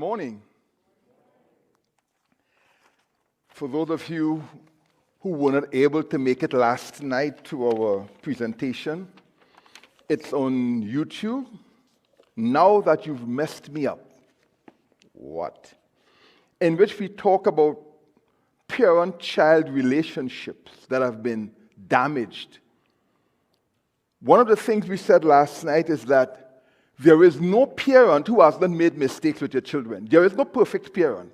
morning. For those of you who were not able to make it last night to our presentation, it's on YouTube. Now that you've messed me up, what? In which we talk about parent-child relationships that have been damaged. One of the things we said last night is that there is no parent who has not made mistakes with your children. There is no perfect parent.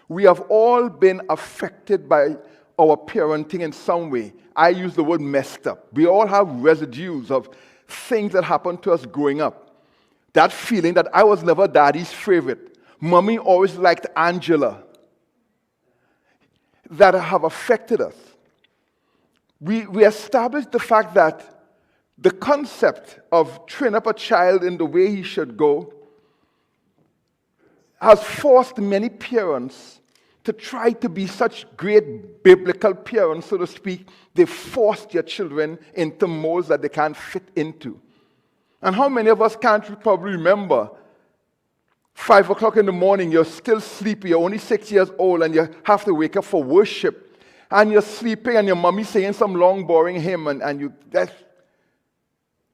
We have all been affected by our parenting in some way. I use the word messed up. We all have residues of things that happened to us growing up. That feeling that I was never daddy's favorite. Mommy always liked Angela. That have affected us. We established the fact that the concept of train up a child in the way he should go has forced many parents to try to be such great biblical parents, so to speak. They forced their children into molds that they can't fit into. And how many of us can't probably remember 5 o'clock in the morning, you're still sleepy, you're only 6 years old, and you have to wake up for worship, and you're sleeping, and your mommy's saying some long, boring hymn, and you that's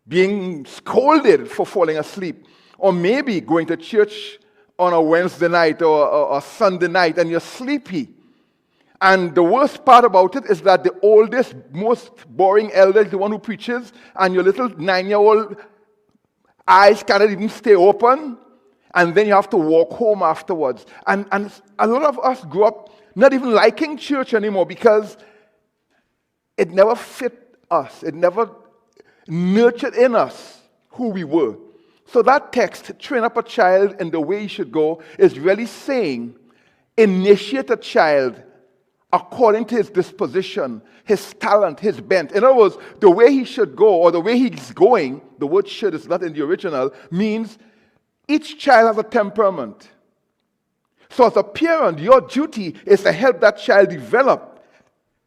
being scolded for falling asleep. Or maybe going to church on a Wednesday night or a Sunday night, and you're sleepy. And the worst part about it is that the oldest, most boring elder is the one who preaches, and your little 9-year-old eyes cannot even stay open, and then you have to walk home afterwards. And a lot of us grew up not even liking church anymore because it never fit us. It never nurtured in us who we were. So that text, train up a child in the way he should go, is really saying, initiate a child according to his disposition, his talent, his bent. In other words, the way he should go, or the way he's going, the word should is not in the original, means each child has a temperament. So as a parent, your duty is to help that child develop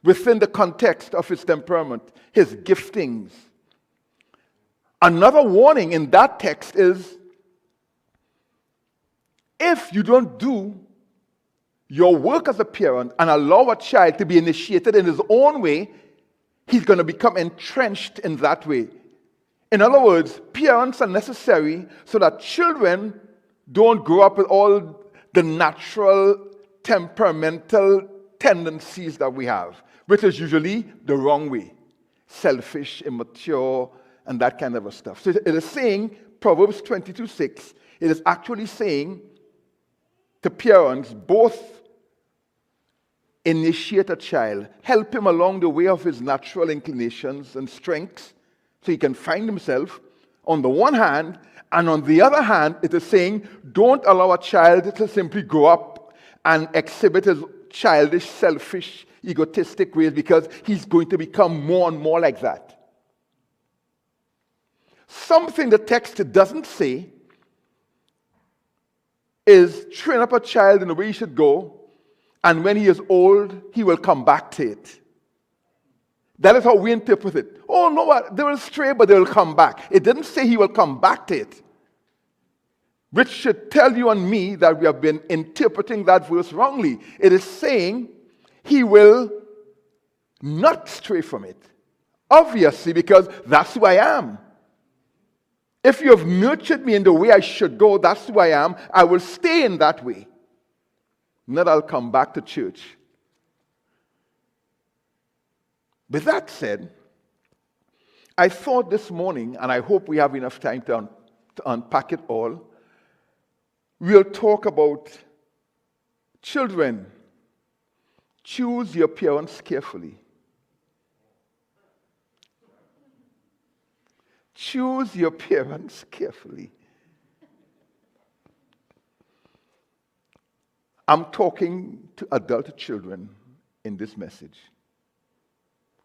within the context of his temperament, his giftings. Another warning in that text is, if you don't do your work as a parent and allow a child to be initiated in his own way, he's going to become entrenched in that way. In other words, parents are necessary so that children don't grow up with all the natural temperamental tendencies that we have, which is usually the wrong way. Selfish, immature, and that kind of stuff. So it is saying, Proverbs 22:6, it is actually saying to parents, both initiate a child, help him along the way of his natural inclinations and strengths, so he can find himself on the one hand, and on the other hand, it is saying, don't allow a child to simply grow up and exhibit his childish, selfish, egotistic ways, because he's going to become more and more like that. Something the text doesn't say is train up a child in the way he should go, and when he is old, he will come back to it. That is how we interpret it. Oh, no, they will stray, but they will come back. It didn't say he will come back to it, which should tell you and me that we have been interpreting that verse wrongly. It is saying he will not stray from it. Obviously, because that's who I am. If you have nurtured me in the way I should go, that's who I am. I will stay in that way. Not I'll come back to church. With that said, I thought this morning, and I hope we have enough time to unpack it all, we'll talk about children. Choose your parents carefully. Choose your parents carefully. I'm talking to adult children in this message,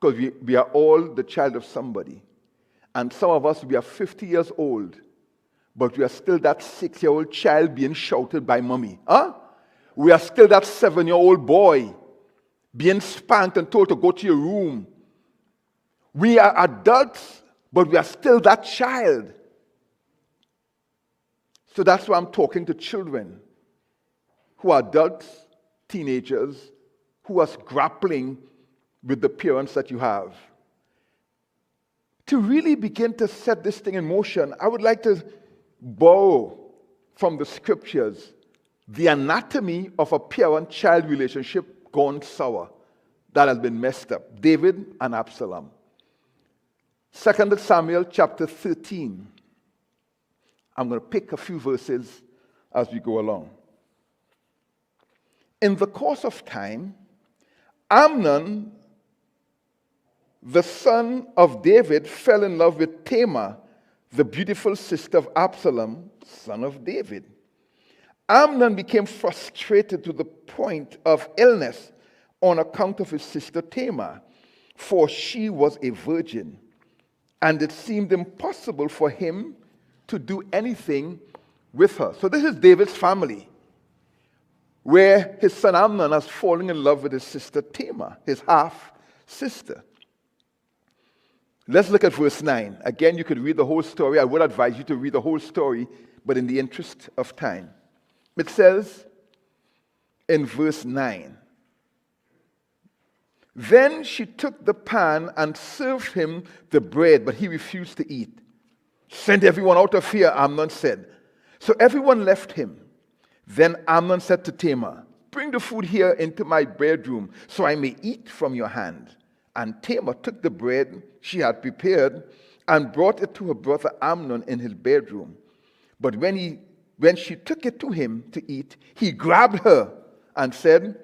because we are all the child of somebody. And some of us, we are 50 years old, but we are still that 6-year-old child being shouted by mommy. Huh? We are still that 7-year-old boy being spanked and told to go to your room. We are adults, but we are still that child. So that's why I'm talking to children. who are adults, teenagers, who are grappling with the parents that you have. To really begin to set this thing in motion, I would like to borrow from the scriptures the anatomy of a parent-child relationship gone sour, that has been messed up. David and Absalom. 2 Samuel chapter 13. I'm going to pick a few verses as we go along. In the course of time, Amnon, the son of David, fell in love with Tamar, the beautiful sister of Absalom, son of David. Amnon became frustrated to the point of illness on account of his sister Tamar, for she was a virgin, and it seemed impossible for him to do anything with her. So this is David's family, where his son Amnon has fallen in love with his sister Tamar, his half-sister. Let's look at verse 9. Again, you could read the whole story. I would advise you to read the whole story, but in the interest of time. It says in verse 9, "Then she took the pan and served him the bread, but he refused to eat. 'Send everyone out of here,' Amnon said. So everyone left him. Then Amnon said to Tamar, 'Bring the food here into my bedroom, so I may eat from your hand.' And Tamar took the bread she had prepared and brought it to her brother Amnon in his bedroom. But when she took it to him to eat, he grabbed her and said,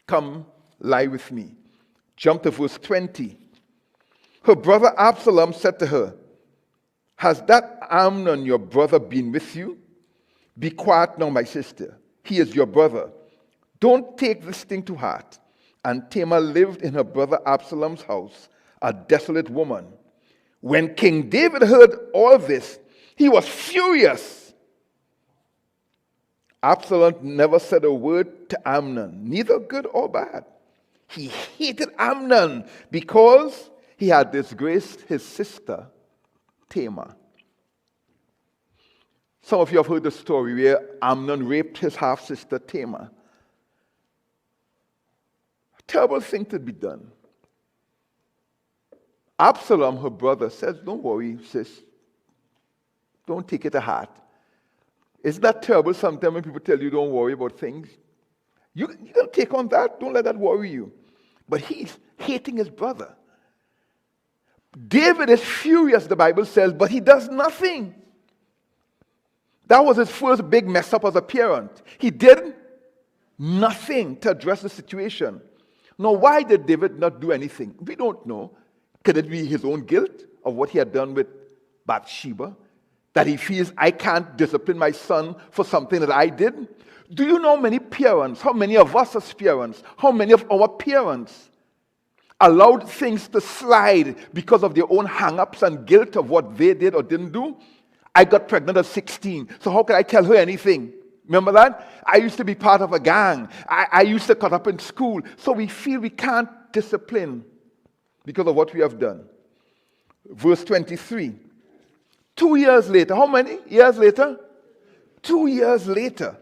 'Come, lie with me.'" Jump to verse 20. Her brother Absalom said to her, "Has that Amnon your brother been with you? Be quiet now, my sister. He is your brother. Don't take this thing to heart." And Tamar lived in her brother Absalom's house, a desolate woman. When King David heard all this, he was furious. Absalom never said a word to Amnon, neither good or bad. He hated Amnon because he had disgraced his sister Tamar. Some of you have heard the story where Amnon raped his half-sister Tamar. A terrible thing to be done. Absalom, her brother, says, "Don't worry, sis. Don't take it to heart." Isn't that terrible sometimes when people tell you don't worry about things? You can take on that. Don't let that worry you. But he's hating his brother. David is furious, the Bible says, but he does nothing. That was his first big mess up as a parent. He did nothing to address the situation. Now, why did David not do anything? We don't know. Could it be his own guilt of what he had done with Bathsheba? That he feels, I can't discipline my son for something that I did? Do you know many parents, how many of us as parents, how many of our parents allowed things to slide because of their own hang-ups and guilt of what they did or didn't do? I got pregnant at 16, so how could I tell her anything? Remember that? I used to be part of a gang. I used to cut up in school. So we feel we can't discipline because of what we have done. Verse 23. 2 years later, how many years later? 2 years later,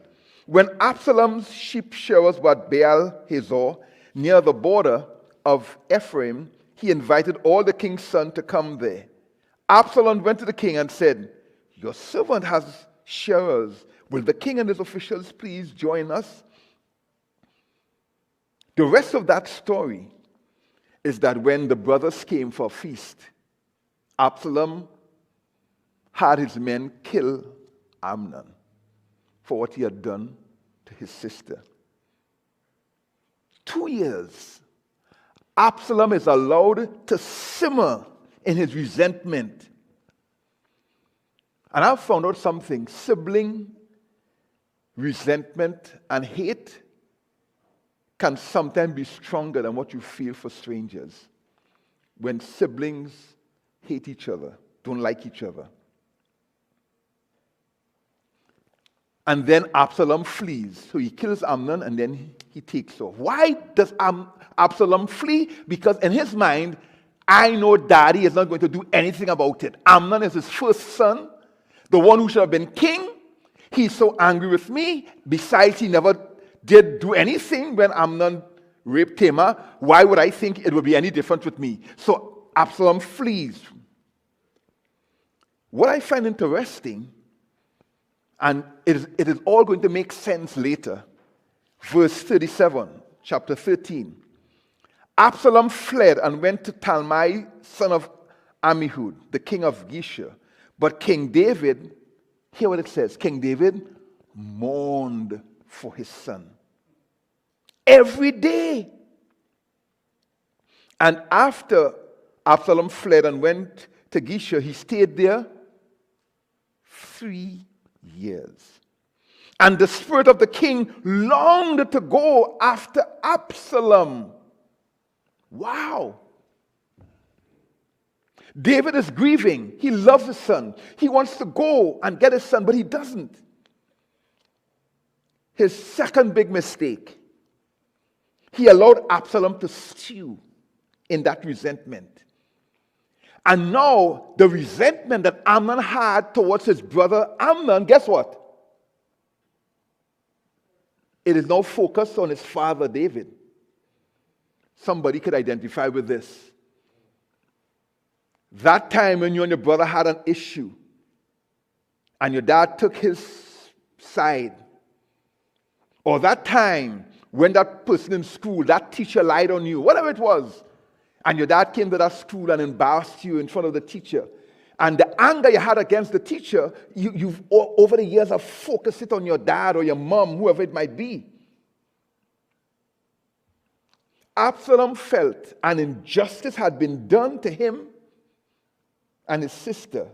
when Absalom's sheep shearers were at Baal Hazor, near the border of Ephraim, he invited all the king's sons to come there. Absalom went to the king and said, "Your servant has shearers. Will the king and his officials please join us?" The rest of that story is that when the brothers came for a feast, Absalom had his men kill Amnon for what he had done to his sister. 2 years. Absalom is allowed to simmer in his resentment. And I've found out something. Sibling resentment and hate can sometimes be stronger than what you feel for strangers. When siblings hate each other, don't like each other. And then Absalom flees. So he kills Amnon and then he takes off. Why does Absalom flee? Because in his mind, I know daddy is not going to do anything about it. Amnon is his first son, the one who should have been king. He's so angry with me. Besides, he never did do anything when Amnon raped Tamar. Why would I think it would be any different with me? So Absalom flees. What I find interesting, and it is all going to make sense later, verse 37, chapter 13. Absalom fled and went to Talmai, son of Ammihud, the king of Geshur. But King David, hear what it says, King David mourned for his son every day. And after Absalom fled and went to Geshur, he stayed there 3 years. And the spirit of the king longed to go after Absalom. Wow. David is grieving. He loves his son. He wants to go and get his son, but he doesn't. His second big mistake, he allowed Absalom to stew in that resentment. And now, the resentment that Amnon had towards his brother Amnon, guess what? It is now focused on his father David. Somebody could identify with this. That time when you and your brother had an issue, and your dad took his side, or that time when that person in school, that teacher lied on you, whatever it was, and your dad came to that school and embarrassed you in front of the teacher, and the anger you had against the teacher, you've over the years have focused it on your dad or your mom, whoever it might be. Absalom felt an injustice had been done to him and his sister,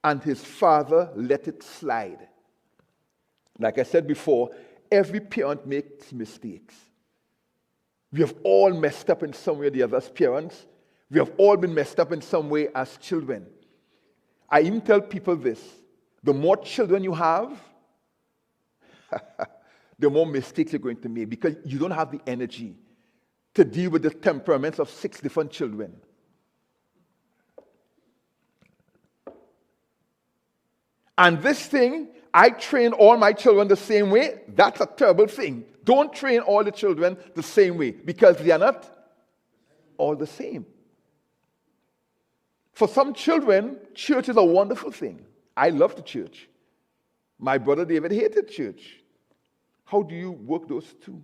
and his father let it slide. Like I said before, every parent makes mistakes. We have all messed up in some way or the other as parents. We have all been messed up in some way as children. I even tell people this: the more children you have, the more mistakes you're going to make, because you don't have the energy to deal with the temperaments of 6 different children. And this thing, I train all my children the same way. That's a terrible thing. Don't train all the children the same way, because they are not all the same. For some children, church is a wonderful thing. I love the church. My brother David hated church. How do you work those two?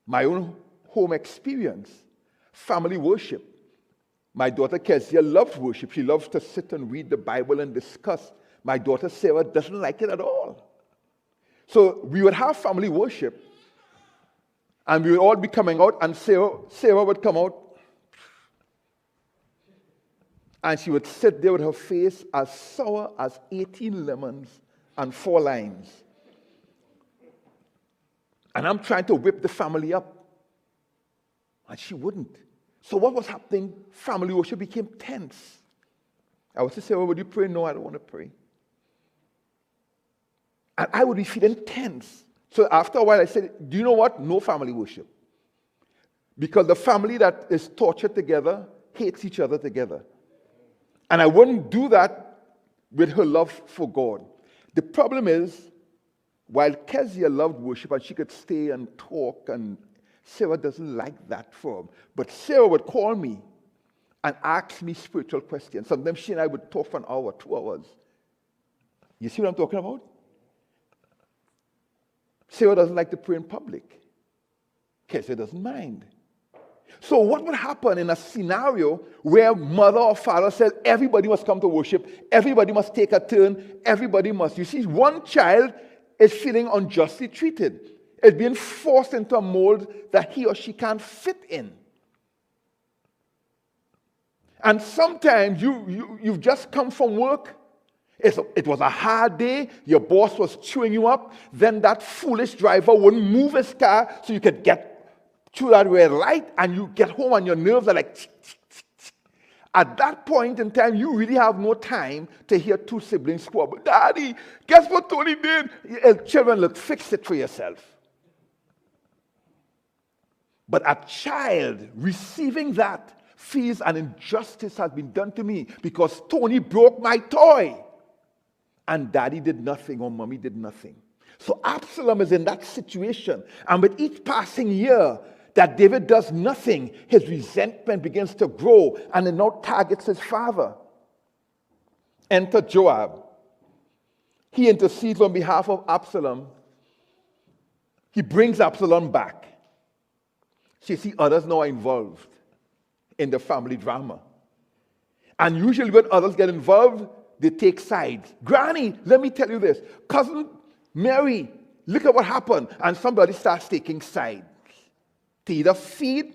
My own home experience, family worship. My daughter Kezia loves worship. She loves to sit and read the Bible and discuss. My daughter Sarah doesn't like it at all. So we would have family worship, and we would all be coming out, and Sarah would come out, and she would sit there with her face as sour as 18 lemons and 4 limes. And I'm trying to whip the family up, and she wouldn't. So what was happening? Family worship became tense. I would say, Sarah, would you pray? No, I don't want to pray. And I would be feeling tense. So after a while, I said, do you know what? No family worship. Because the family that is tortured together hates each other together. And I wouldn't do that with her love for God. The problem is, while Kezia loved worship and she could stay and talk, and Sarah doesn't like that form. But Sarah would call me and ask me spiritual questions. Sometimes she and I would talk for an hour, 2 hours. You see what I'm talking about? Sarah doesn't like to pray in public. Kezia doesn't mind. So what would happen in a scenario where mother or father says, everybody must come to worship, everybody must take a turn, everybody must. You see, one child is feeling unjustly treated. It's being forced into a mold that he or she can't fit in. And sometimes you've just come from work. It was a hard day. Your boss was chewing you up. Then that foolish driver wouldn't move his car so you could get through that red light, and you get home and your nerves are like, tsk, tsk, tsk, tsk. At that point in time, you really have no time to hear 2 siblings squabble. Daddy, guess what Tony did? Children, look, fix it for yourself. But a child receiving that feels an injustice has been done to me because Tony broke my toy. and daddy did nothing or mommy did nothing. So Absalom is in that situation. And with each passing year that David does nothing, his resentment begins to grow and it now targets his father. Enter Joab. He intercedes on behalf of Absalom. He brings Absalom back. So you see, others now are involved in the family drama. And usually when others get involved, they take sides. Granny, let me tell you this. Cousin Mary, look at what happened. And somebody starts taking sides to either feed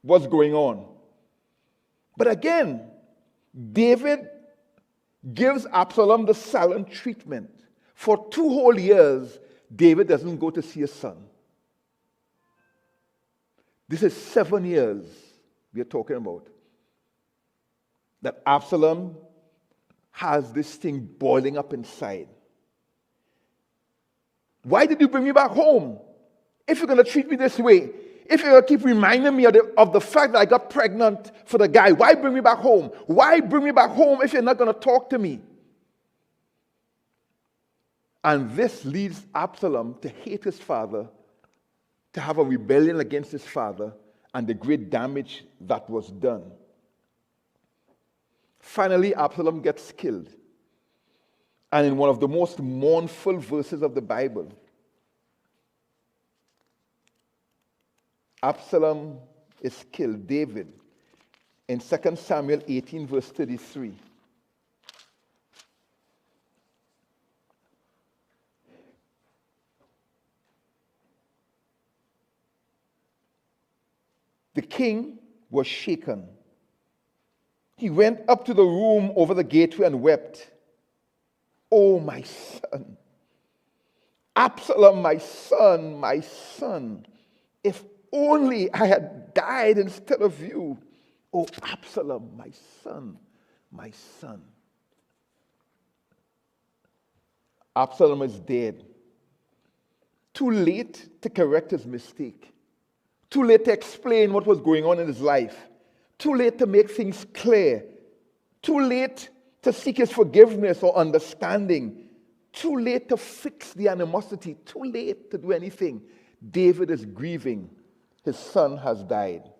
what's going on. But again, David gives Absalom the silent treatment. For 2 whole years, David doesn't go to see his son. This is 7 years we are talking about. That Absalom has this thing boiling up inside. Why did you bring me back home? If you're going to treat me this way, if you're going to keep reminding me of the fact that I got pregnant for the guy, why bring me back home? Why bring me back home if you're not going to talk to me? And this leads Absalom to hate his father, to have a rebellion against his father, and the great damage that was done. Finally, Absalom gets killed. And in one of the most mournful verses of the Bible, Absalom is killed, David, in 2 Samuel 18, verse 33. The king was shaken. He went up to the room over the gateway and wept. Oh, my son. Absalom, my son. If only I had died instead of you. Oh, Absalom, my son. Absalom is dead. Too late to correct his mistake. Too late to explain what was going on in his life. Too late to make things clear. Too late to seek his forgiveness or understanding. Too late to fix the animosity. Too late to do anything. David is grieving. His son has died.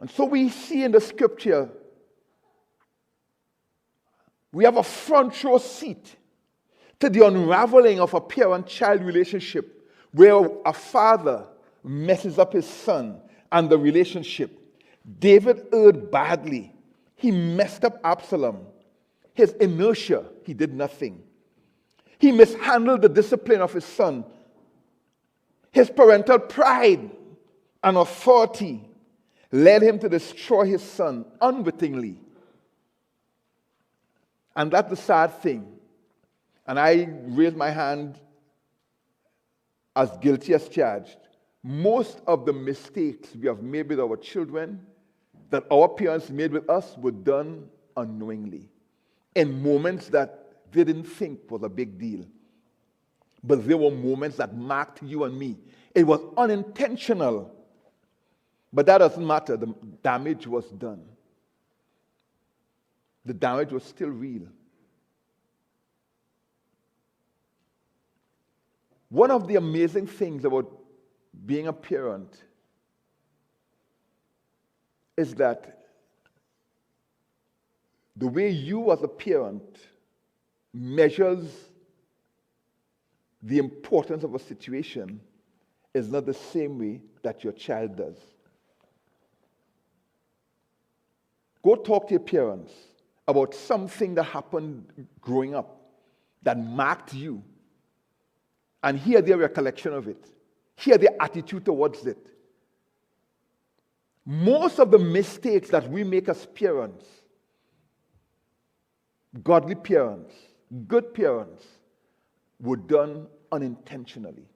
And so we see in the scripture, we have a front row seat to the unraveling of a parent-child relationship where a father messes up his son and the relationship. David erred badly. He messed up Absalom. His inertia, he did nothing. He mishandled the discipline of his son. His parental pride and authority led him to destroy his son unwittingly. And that's the sad thing. And I raise my hand as guilty as charged. Most of the mistakes we have made with our children, that our parents made with us, were done unknowingly, in moments that they didn't think was a big deal. But there were moments that marked you and me. It was unintentional. But that doesn't matter. The damage was done. The damage was still real. One of the amazing things about being a parent is that the way you as a parent measures the importance of a situation is not the same way that your child does. Go talk to your parents about something that happened growing up that marked you, and hear their recollection of it. Hear their attitude towards it. Most of the mistakes that we make as parents, godly parents, good parents, were done unintentionally.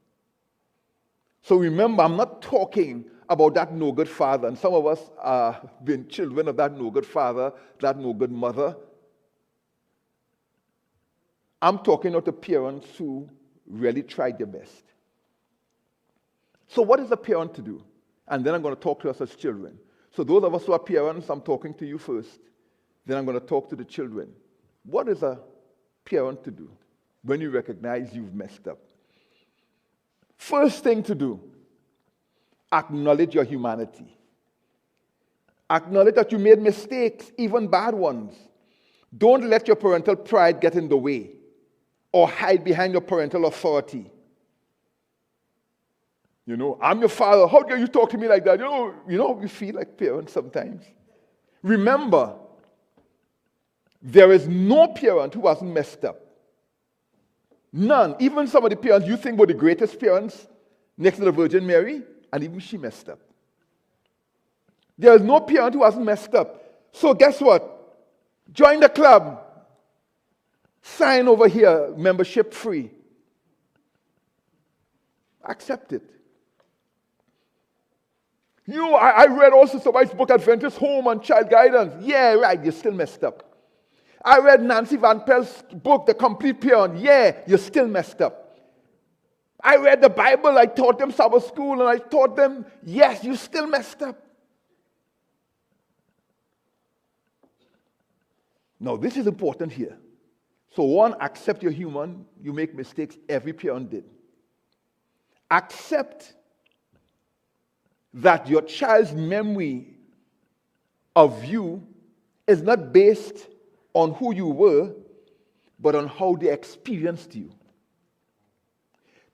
So remember, I'm not talking about that no good father, and some of us have been children of that no good father, that no good mother. I'm talking about the parents who really tried their best. So what is a parent to do? And then I'm going to talk to us as children. So those of us who are parents, I'm talking to you first. Then I'm going to talk to the children. What is a parent to do when you recognize you've messed up? First thing to do, acknowledge your humanity. Acknowledge that you made mistakes, even bad ones. Don't let your parental pride get in the way or hide behind your parental authority. I'm your father. How dare you talk to me like that? We feel like parents sometimes. Remember, there is no parent who hasn't messed up. None. Even some of the parents you think were the greatest parents next to the Virgin Mary, and even she messed up. There is no parent who hasn't messed up. So guess what? Join the club. Sign over here, membership free. Accept it. I read also somebody's book, Adventist Home and Child Guidance. Yeah, right, you're still messed up. I read Nancy Van Pelt's book, The Complete Parent. Yeah, you're still messed up. I read the Bible, I taught them Sabbath school, and I taught them, yes, you're still messed up. Now, this is important here. So one, accept you're human. You make mistakes. Every parent did. Accept that your child's memory of you is not based on who you were, but on how they experienced you.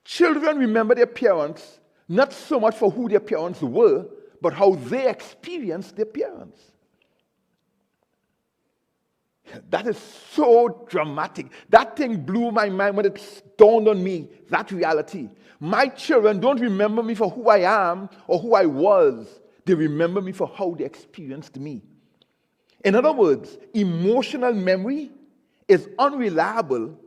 Children remember their parents not so much for who their parents were, but how they experienced their parents. That is so dramatic. That thing blew my mind when it dawned on me, that reality. My children don't remember me for who I am or who I was. They remember me for how they experienced me. In other words, emotional memory is unreliable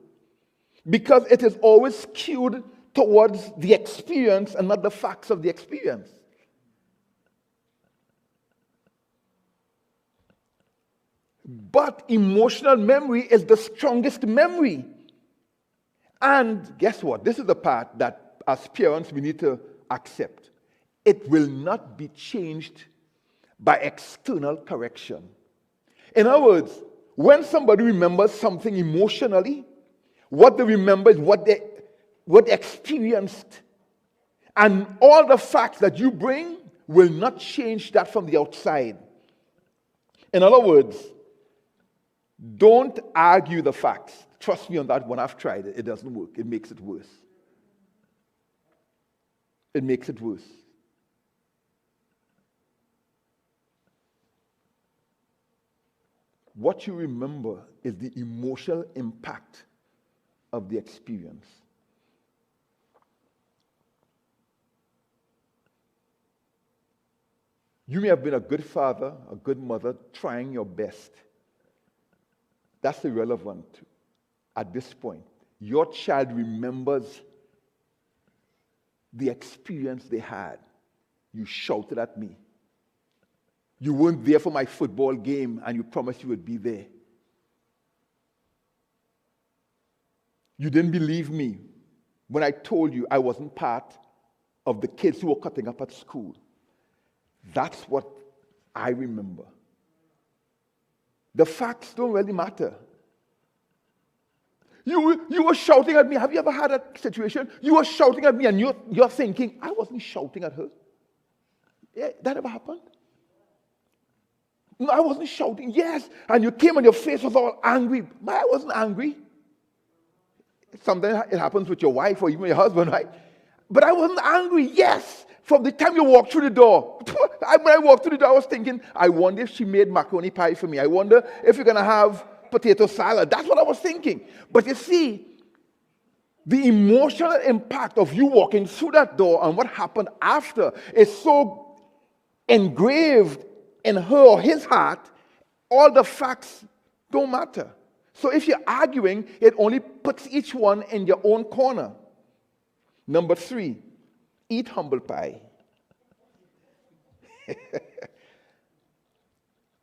because it is always skewed towards the experience and not the facts of the experience. But emotional memory is the strongest memory. And guess what? This is the part that as parents we need to accept. It will not be changed by external correction. In other words, when somebody remembers something emotionally, what they remember is what they experienced. And all the facts that you bring will not change that from the outside. In other words, don't argue the facts. Trust me on that one. I've tried it. It doesn't work. It makes it worse. It makes it worse. What you remember is the emotional impact of the experience. You may have been a good father, a good mother, trying your best. That's irrelevant at this point. Your child remembers the experience they had. You shouted at me. You weren't there for my football game and you promised you would be there. You didn't believe me when I told you I wasn't part of the kids who were cutting up at school. That's what I remember. The facts don't really matter. You were shouting at me. Have you ever had a situation? You were shouting at me and you're thinking, I wasn't shouting at her. Yeah, that ever happened? No, I wasn't shouting. Yes. And you came and your face was all angry. But I wasn't angry. Sometimes it happens with your wife or even your husband, right? But I wasn't angry. Yes. From the time you walked through the door. When I walked through the door, I was thinking, I wonder if she made macaroni pie for me. I wonder if you're going to have potato salad. That's what I was thinking. But you see, the emotional impact of you walking through that door and what happened after is so engraved in her or his heart, all the facts don't matter. So if you're arguing, it only puts each one in your own corner. Number 3, eat humble pie.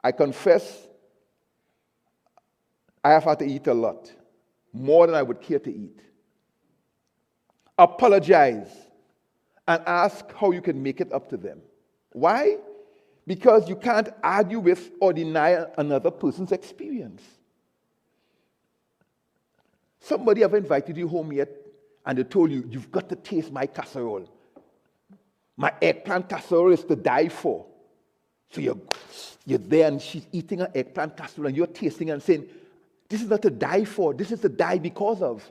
I confess, I have had to eat a lot, more than I would care to eat. Apologize and ask how you can make it up to them. Why? Because you can't argue with or deny another person's experience. Somebody ever invited you home yet and they told you, you've got to taste my casserole. My eggplant casserole is to die for. So you're there and she's eating an eggplant casserole and you're tasting it and saying, this is not to die for, this is to die because of.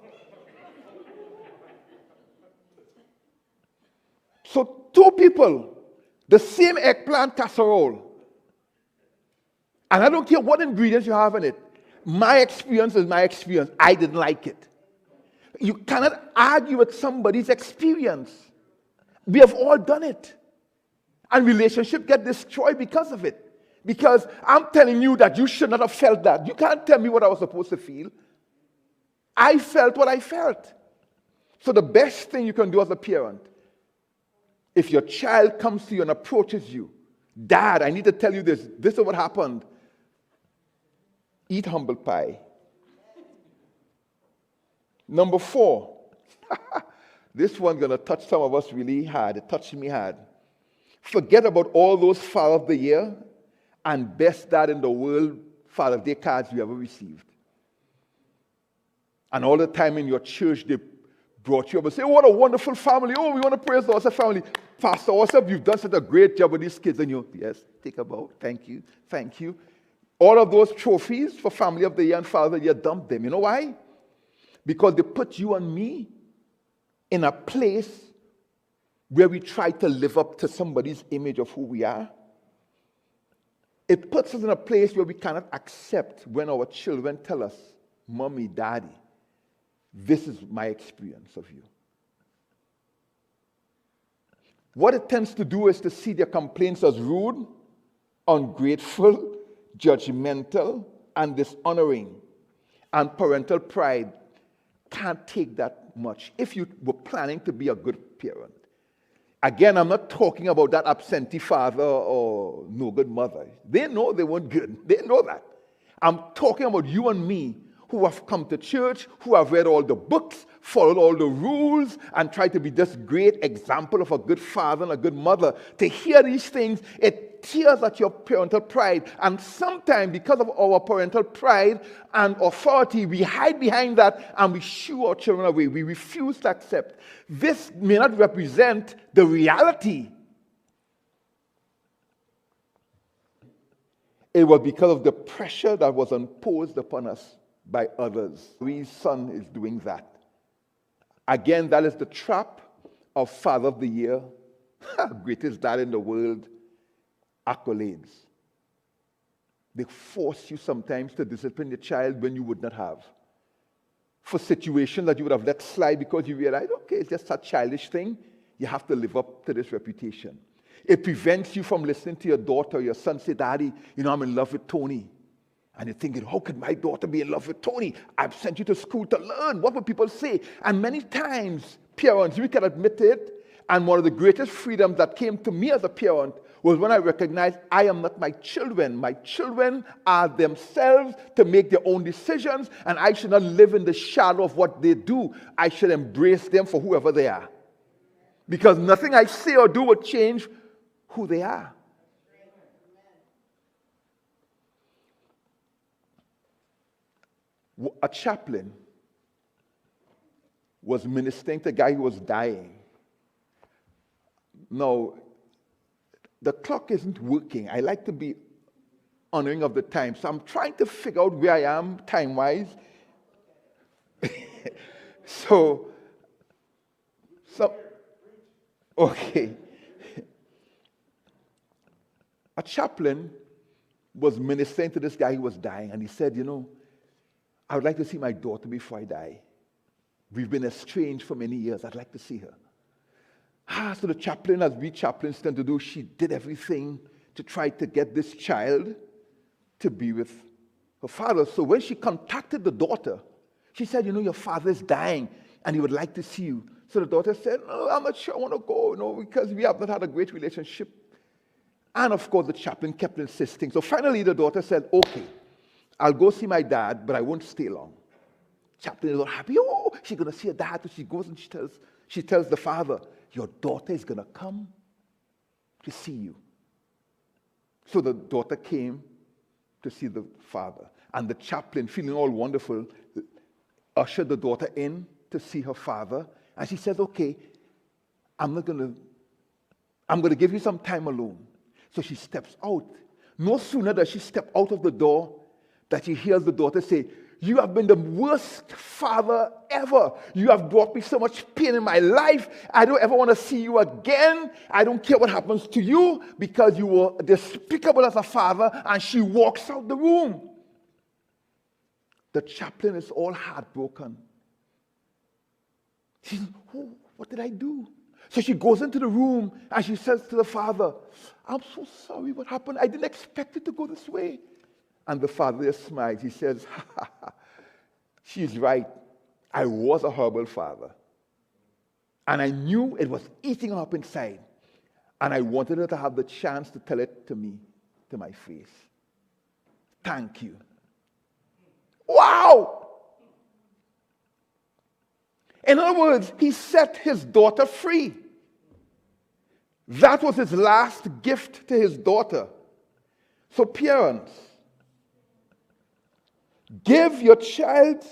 So two people, the same eggplant casserole. And I don't care what ingredients you have in it. My experience is my experience. I didn't like it. You cannot argue with somebody's experience. We have all done it. And relationships get destroyed because of it. Because I'm telling you that you should not have felt that. You can't tell me what I was supposed to feel. I felt what I felt. So the best thing you can do as a parent, if your child comes to you and approaches you, Dad, I need to tell you this. This is what happened. Eat humble pie. Number 4. This one's going to touch some of us really hard. It touched me hard. Forget about all those Father of the Year and best dad in the world Father of the Year cards you ever received. And all the time in your church, they brought you up and say, oh, what a wonderful family. Oh, we want to praise the Allsop family. Pastor Allsop, you've done such a great job with these kids. And you, yes, take a bow. Thank you. Thank you. All of those trophies for Family of the Year and Father of the Year, dump them. You know why? Because they put you and me in a place where we try to live up to somebody's image of who we are. It puts us in a place where we cannot accept when our children tell us, Mommy, Daddy, this is my experience of you. What it tends to do is to see their complaints as rude, ungrateful, judgmental, and dishonoring. And parental pride can't take that much if you were planning to be a good parent. Again, I'm not talking about that absentee father or no good mother. They know they weren't good. They know that. I'm talking about you and me who have come to church, who have read all the books, followed all the rules, and tried to be this great example of a good father and a good mother. To hear these things, it tears at your parental pride. And sometimes, because of our parental pride and authority, we hide behind that and we shoo our children away. We refuse to accept. This may not represent the reality. It was because of the pressure that was imposed upon us by others. His son is doing that. Again, that is the trap of Father of the Year, greatest dad in the world, accolades. They force you sometimes to discipline your child when you would not have. For situations that you would have let slide because you realize, okay, it's just a childish thing. You have to live up to this reputation. It prevents you from listening to your daughter or your son say, Daddy, I'm in love with Tony. And you're thinking, how could my daughter be in love with Tony? I've sent you to school to learn. What will people say? And many times, parents, we can admit it. And one of the greatest freedoms that came to me as a parent was when I recognized I am not my children. My children are themselves to make their own decisions. And I should not live in the shadow of what they do. I should embrace them for whoever they are. Because nothing I say or do will change who they are. A chaplain was ministering to a guy who was dying. Now, the clock isn't working. I like to be honoring of the time. So I'm trying to figure out where I am time-wise. So, okay. A chaplain was ministering to this guy who was dying, and he said, I would like to see my daughter before I die. We've been estranged for many years. I'd like to see her. So the chaplain, as we chaplains tend to do, she did everything to try to get this child to be with her father. So when she contacted the daughter, she said, your father is dying and he would like to see you. So the daughter said, no, I'm not sure I want to go, because we have not had a great relationship. And of course, the chaplain kept insisting. So finally, the daughter said, okay, I'll go see my dad, but I won't stay long. Chaplain is all happy. Oh, she's going to see her dad. So she goes and she tells the father, your daughter is going to come to see you. So the daughter came to see the father. And the chaplain, feeling all wonderful, ushered the daughter in to see her father. And she says, okay, I'm going to give you some time alone. So she steps out. No sooner does she step out of the door that she hears the daughter say, you have been the worst father ever. You have brought me so much pain in my life. I don't ever want to see you again. I don't care what happens to you because you were despicable as a father. And she walks out the room. The chaplain is all heartbroken. She says, oh, what did I do? So she goes into the room and she says to the father, I'm so sorry what happened. I didn't expect it to go this way. And the father just smiles. He says, she's right. I was a horrible father. And I knew it was eating her up inside. And I wanted her to have the chance to tell it to me, to my face. Thank you. Wow! In other words, he set his daughter free. That was his last gift to his daughter. So parents, give your child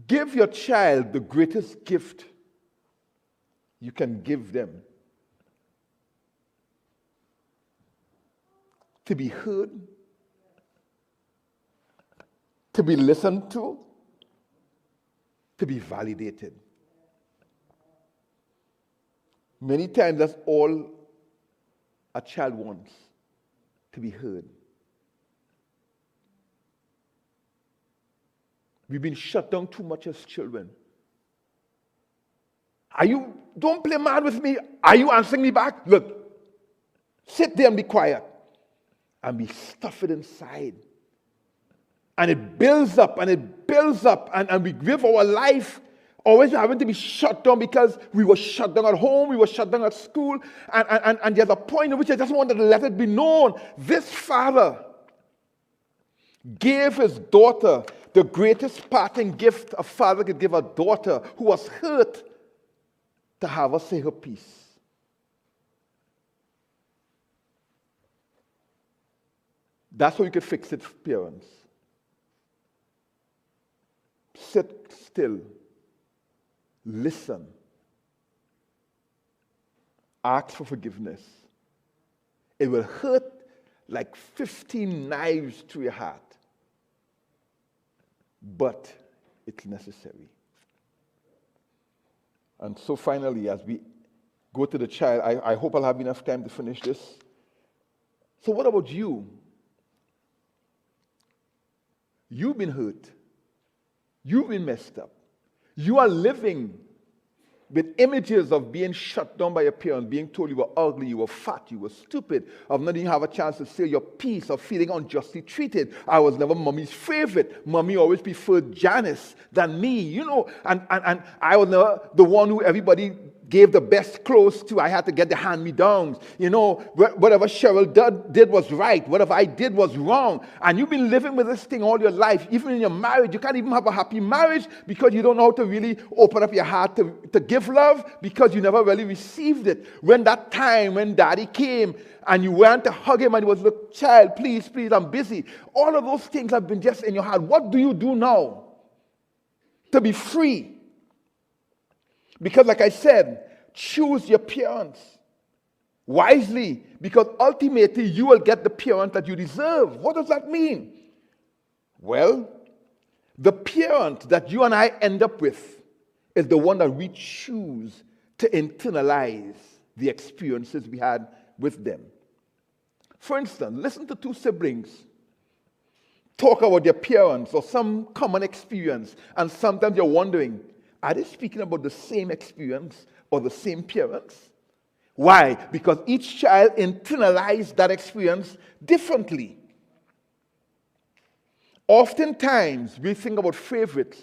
give your child the greatest gift you can give them. To be heard, to be listened to be validated. Many times that's all a child wants, to be heard. We've been shut down too much as children. Don't play mad with me. Are you answering me back? Look, sit there and be quiet. And we stuff it inside. And it builds up and it builds up. And we live our life always having to be shut down because we were shut down at home, we were shut down at school. And there's a point in which I just wanted to let it be known. This father gave his daughter the greatest parting gift a father could give a daughter who was hurt, to have her say her piece. That's how you could fix it, parents. Sit still. Listen. Ask for forgiveness. It will hurt like 15 knives through your heart. But it's necessary. And so finally, as we go to the child, I hope I'll have enough time to finish this. So what about you? You've been hurt. You've been messed up. You are living with images of being shut down by your parents, being told you were ugly, you were fat, you were stupid, of not even have a chance to say your piece, of feeling unjustly treated. I was never mommy's favorite. Mommy always preferred Janice than me, and I was never the one who everybody gave the best clothes to. I had to get the hand-me-downs. Whatever Cheryl did was right. Whatever I did was wrong. And you've been living with this thing all your life. Even in your marriage, you can't even have a happy marriage because you don't know how to really open up your heart to give love because you never really received it. When that time when daddy came and you went to hug him and he was, look, child, please, I'm busy. All of those things have been just in your heart. What do you do now to be free? Because like I said, choose your parents wisely because ultimately you will get the parent that you deserve. What does that mean? Well, the parent that you and I end up with is the one that we choose to internalize the experiences we had with them. For instance, listen to two siblings talk about their parents or some common experience, and sometimes you're wondering, are they speaking about the same experience or the same parents? Why? Because each child internalized that experience differently. Oftentimes, we think about favorites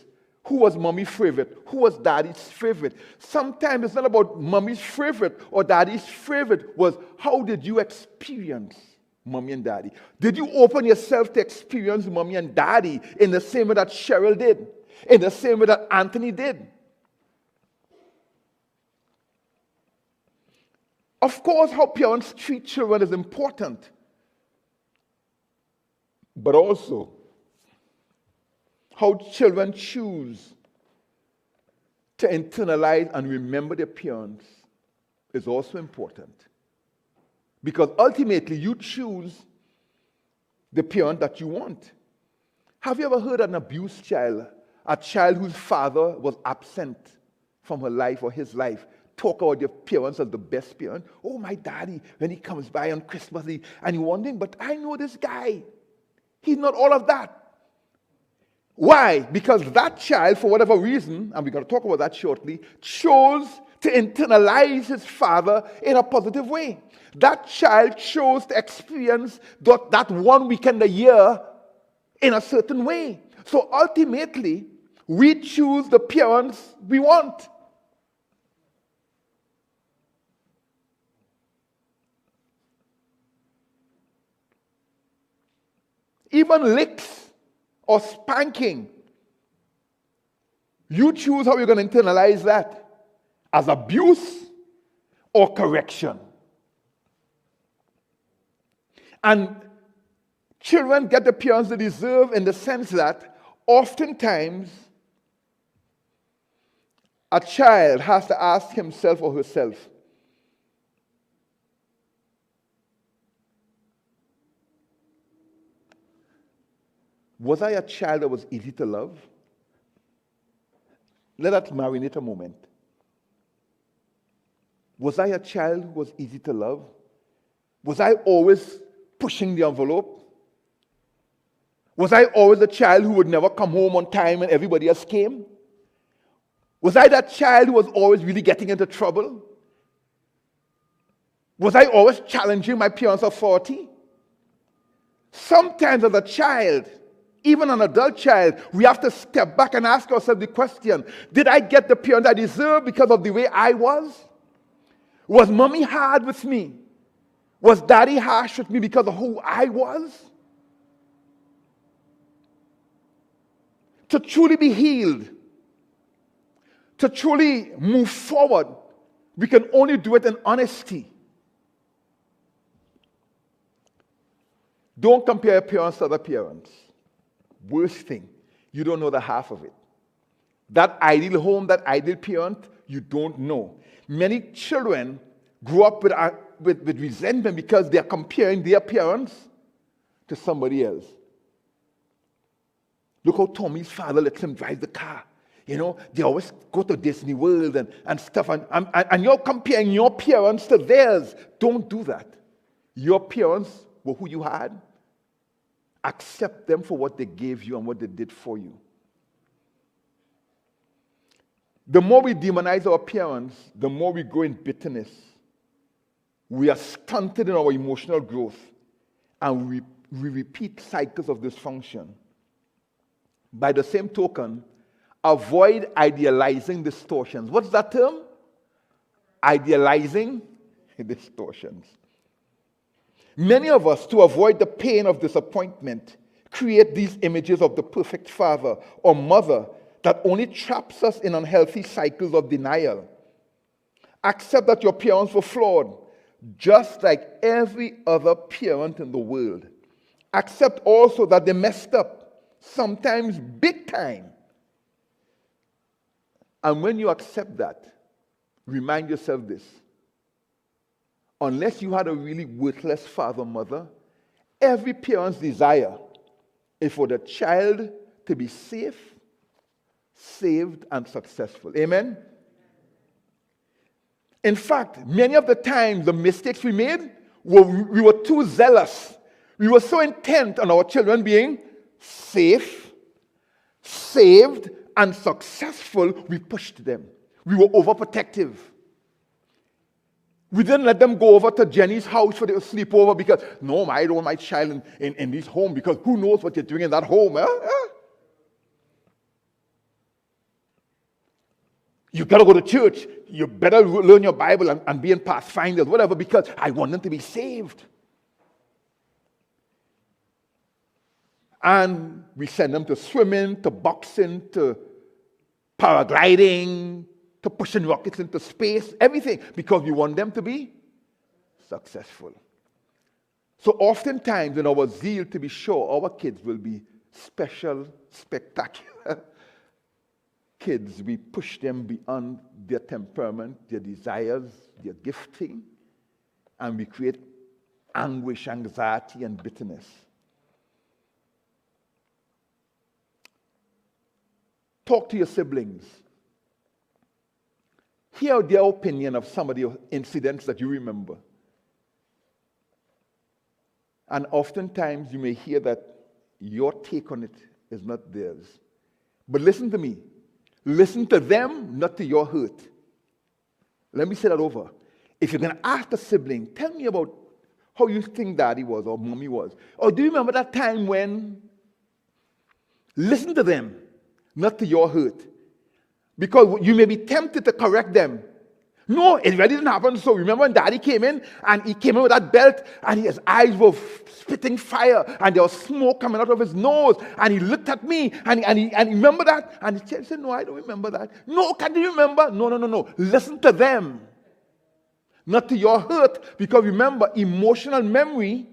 Who was mommy's favorite? Who was daddy's favorite? Sometimes it's not about mommy's favorite or daddy's favorite. Was how did you experience mommy and daddy? Did you open yourself to experience mommy and daddy in the same way that Cheryl did? In the same way that Anthony did? Of course, how parents treat children is important. But also, how children choose to internalize and remember their parents is also important. Because ultimately, you choose the parent that you want. Have you ever heard an abused child, a child whose father was absent from her life or his life, talk about their parents as the best parent? Oh, my daddy, when he comes by on Christmas Eve, and you're wondering, but I know this guy. He's not all of that. Why? Because that child, for whatever reason, and we're going to talk about that shortly, chose to internalize his father in a positive way. That child chose to experience that one weekend a year in a certain way. So ultimately, we choose the parents we want. Even licks or spanking, you choose how you're going to internalize that, as abuse or correction. And children get the parents they deserve in the sense that oftentimes a child has to ask himself or herself, was I a child that was easy to love? Let us marinate a moment. Was I a child who was easy to love? Was I always pushing the envelope? Was I always a child who would never come home on time when everybody else came? Was I that child who was always really getting into trouble? Was I always challenging my parents' authority? Sometimes as a child, even an adult child, we have to step back and ask ourselves the question, did I get the parent I deserve because of the way I was? Was mommy hard with me? Was daddy harsh with me because of who I was? To truly be healed, to truly move forward, we can only do it in honesty. Don't compare your parents to other parents. Worst thing, you don't know the half of it. That ideal home, that ideal parent, you don't know. Many children grow up with resentment because they are comparing their parents to somebody else. Look how Tommy's father lets him drive the car. You know, they always go to Disney World and stuff. And you're comparing your parents to theirs. Don't do that. Your parents were who you had. Accept them for what they gave you and what they did for you. The more we demonize our parents, the more we go in bitterness. We are stunted in our emotional growth, and we repeat cycles of dysfunction. By the same token, avoid idealizing distortions. What's that term? Idealizing distortions. Many of us, to avoid the pain of disappointment, create these images of the perfect father or mother that only traps us in unhealthy cycles of denial. Accept that your parents were flawed, just like every other parent in the world. Accept also that they messed up, sometimes big time. And when you accept that, remind yourself this. Unless you had a really worthless father or mother, every parent's desire is for the child to be safe, saved, and successful. Amen? In fact, many of the times, the mistakes we made, we were too zealous. We were so intent on our children being safe, saved, and successful, we pushed them. We were overprotective. We didn't let them go over to Jenny's house for their sleepover because, no, I don't want my child in this home because who knows what you're doing in that home. You got to go to church. You better learn your Bible and be in Pathfinders, whatever, because I want them to be saved. And we send them to swimming, to boxing, to paragliding, to pushing rockets into space, everything, because we want them to be successful. So oftentimes in our zeal to be sure our kids will be special, spectacular kids, we push them beyond their temperament, their desires, their gifting, and we create anguish, anxiety, and bitterness. Talk to your siblings. Hear their opinion of some of the incidents that you remember. And oftentimes you may hear that your take on it is not theirs. But listen to me. Listen to them, not to your hurt. Let me say that over. If you're going to ask a sibling, tell me about how you think daddy was or mommy was. Or do you remember that time when? Listen to them, not to your hurt. Because you may be tempted to correct them. No, it really didn't happen. So remember when daddy came in, and he came in with that belt, and his eyes were spitting fire, and there was smoke coming out of his nose, and he looked at me, and he remember that? And he said, no, I don't remember that. No, can you remember? No. Listen to them, not to your hurt, because remember, emotional memory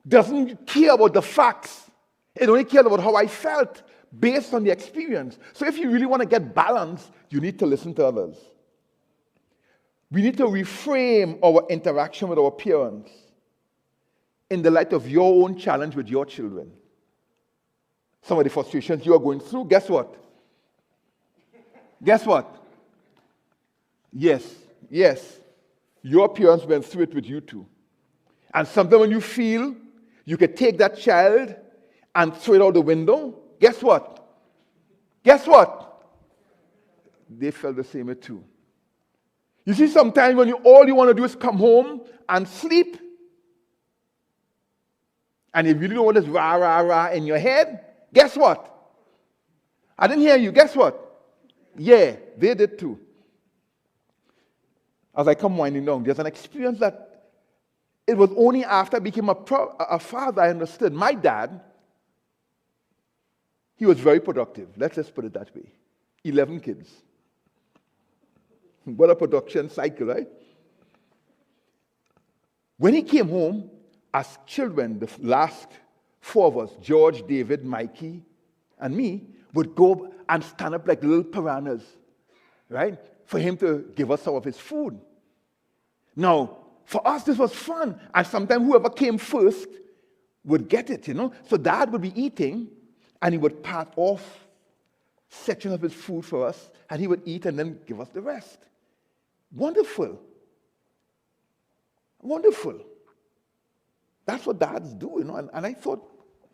doesn't care about the facts. It only cares about how I felt based on the experience. So if you really want to get balance, you need to listen to others. We need to reframe our interaction with our parents in the light of your own challenge with your children. Some of the frustrations you are going through, guess what? Guess what? Yes. Your parents went through it with you too. And sometimes when you feel you could take that child and throw it out the window, guess what? They felt the same way too. You see, sometimes when all you want to do is come home and sleep, and if you don't know what is rah, rah, rah in your head, guess what? I didn't hear you. Guess what? Yeah, they did too. As I come winding down, there's an experience that it was only after I became a father I understood. My dad, he was very productive. Let's just put it that way. 11 kids. What a production cycle, right? When he came home, as children, the last four of us, George, David, Mikey, and me, would go and stand up like little piranhas, right? For him to give us some of his food. Now, for us, this was fun. And sometimes whoever came first would get it, So Dad would be eating, and he would part off sections of his food for us, and he would eat and then give us the rest. Wonderful. That's what dads do, And I thought,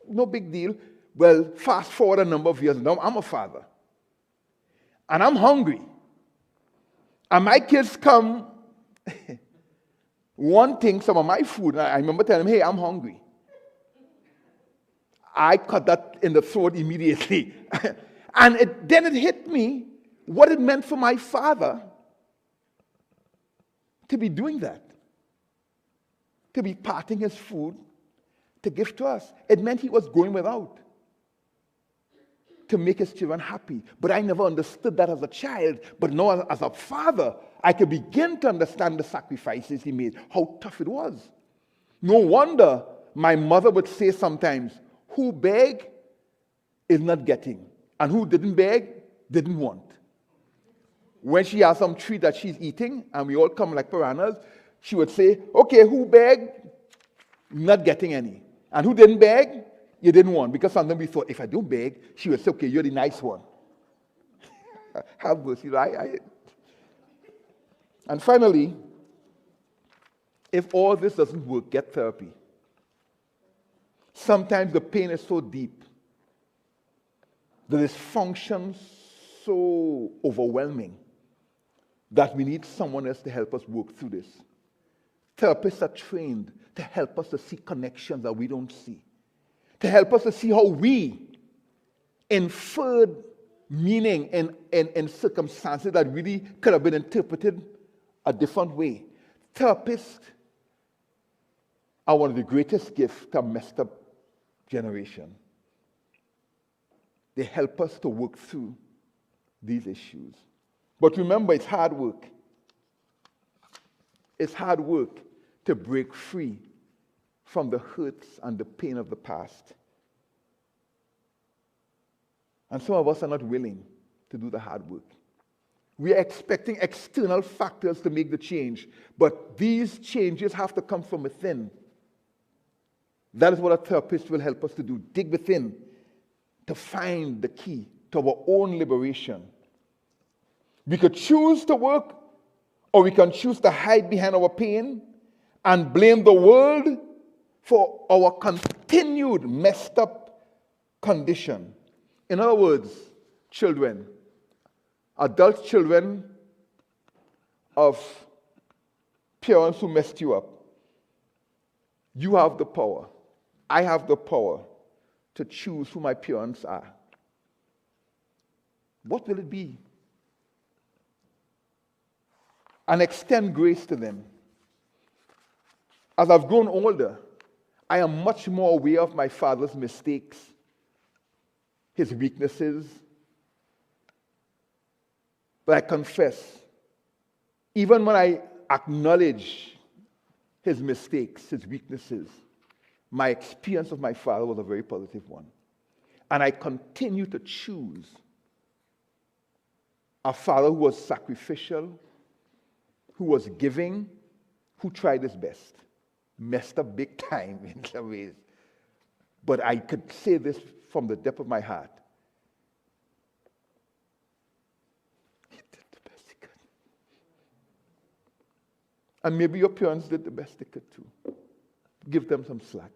no big deal. Well, fast forward a number of years, now I'm a father. And I'm hungry. And my kids come wanting some of my food. And I remember telling them, hey, I'm hungry. I cut that in the throat immediately. And then it hit me what it meant for my father to be doing that, to be parting his food to give to us. It meant he was going without to make his children happy. But I never understood that as a child. But now as a father, I could begin to understand the sacrifices he made, how tough it was. No wonder my mother would say sometimes, who beg is not getting, and who didn't beg didn't want. When she has some treat that she's eating, and we all come like piranhas, she would say, okay, who begged? Not getting any. And who didn't beg? You didn't want. Because sometimes we thought, if I don't beg, she would say, okay, you're the nice one. Have mercy, right? And finally, if all this doesn't work, get therapy. Sometimes the pain is so deep, the dysfunction so overwhelming, that we need someone else to help us work through this. Therapists are trained to help us to see connections that we don't see, to help us to see how we inferred meaning in circumstances that really could have been interpreted a different way. Therapists are one of the greatest gifts to a messed up generation. They help us to work through these issues. But remember, it's hard work. It's hard work to break free from the hurts and the pain of the past. And some of us are not willing to do the hard work. We are expecting external factors to make the change, but these changes have to come from within. That is what a therapist will help us to do, dig within to find the key to our own liberation. We could choose to work, or we can choose to hide behind our pain and blame the world for our continued messed up condition. In other words, children, adult children of parents who messed you up, you have the power. I have the power to choose who my parents are. What will it be? And extend grace to them. As I've grown older, I am much more aware of my father's mistakes, his weaknesses. But I confess, even when I acknowledge his mistakes, his weaknesses, my experience of my father was a very positive one. And I continue to choose a father who was sacrificial, who was giving, who tried his best. Messed up big time in some ways. But I could say this from the depth of my heart. He did the best he could. And maybe your parents did the best they could too. Give them some slack.